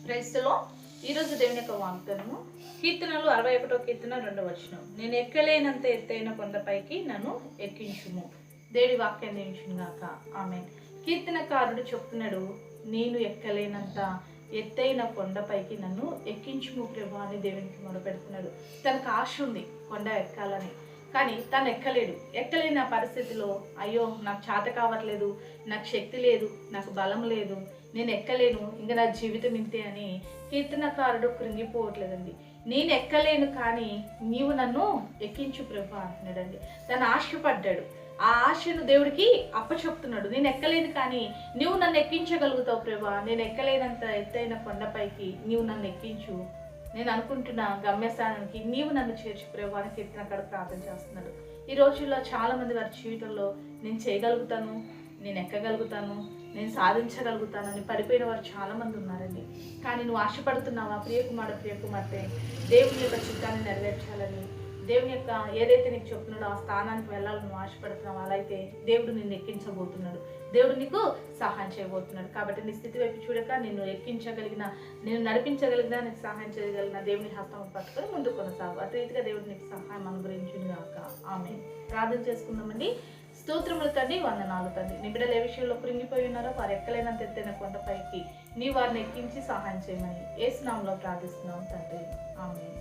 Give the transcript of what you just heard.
క్రైస్తలో ఈరోజు దేవుని యొక్క వాగ్దానము కీర్తనలు 61వ కీర్తన 2వ వచనం. నేను ఎక్కలేనంత ఎత్తైన కొండపైకి నన్ను ఎక్కించుము. దేవుడి వాక్యాన్ని దీవించును గాక. ఆమేన్. కీర్తనకారుడు చెప్తున్నాడు, నేను ఎక్కలేనంత ఎత్తైన కొండపైకి నన్ను ఎక్కించుము ప్రభువా అని దేవునికి మొరపెడుతున్నాడు. తనకు ఆశ ఉంది కొండ ఎక్కాలని, కానీ తను ఎక్కలేని ఆ పరిస్థితిలో అయ్యో నాకు చేత కావట్లేదు, నాకు శక్తి లేదు, నాకు బలం లేదు, నేను ఎక్కలేను, ఇంకా నా జీవితం ఇంతే అని కీర్తనకారుడు కృంగిపోవట్లేదండి. నేను ఎక్కలేను కానీ నీవు నన్ను ఎక్కించు ప్రభువా అంటున్నాడండి. తను ఆశపడ్డాడు. ఆ ఆశను దేవుడికి అప్పచెప్తున్నాడు. నేను ఎక్కలేను కానీ నువ్వు నన్ను ఎక్కించగలుగుతావు ప్రభువా, నేను ఎక్కలేనంత ఎత్తైన కొండపైకి నీవు నన్ను ఎక్కించు, నేను అనుకుంటున్న గమ్యస్థానానికి నీవు నన్ను చేర్చు ప్రభువా అని కీర్తనకారుడు ప్రార్థన చేస్తున్నాడు. ఈ రోజుల్లో చాలామంది వారి జీవితంలో నేను చేయగలుగుతాను, నేను ఎక్కగలుగుతాను, నేను సాధించగలుగుతాను అని పడిపోయిన వారు చాలామంది ఉన్నారండి. కానీ నువ్వు ఆశపడుతున్నావా ప్రియకుమార్తె, దేవుని యొక్క చిత్తాన్ని నెరవేర్చాలని, దేవుని యొక్క ఏదైతే నీకు చెప్తున్నాడో ఆ స్థానానికి వెళ్ళాలని నువ్వు ఆశపడుతున్నావు, అలా అయితే దేవుడు నిన్ను ఎక్కించబోతున్నాడు, దేవుడు నీకు సహాయం చేయబోతున్నాడు. కాబట్టి నీ స్థితి వైపు చూడక నిన్ను ఎక్కించగలిగిన, నేను నడిపించగలిగిన, నీకు సహాయం చేయగలిగిన దేవుని హస్తం పట్టుకొని ముందు కొనసాగు. అటు రీతిగా దేవుడు నీకు సహాయం అనుగ్రహించును గాక. ఆమేన్. ప్రార్థన చేసుకుందామండి. స్తోత్రములు తండ్రి, వందనాలు తండ్రి. నీ బిడ్డలు ఏ విషయంలో కృంగిపోయి ఉన్నారో వారు ఎక్కలేనంత ఎత్తైన కొండపైకి నీ వారిని ఎక్కించి సహాయం చేయమని యేసు నామములో ప్రార్థిస్తున్నాం తండ్రి. ఆమేన్.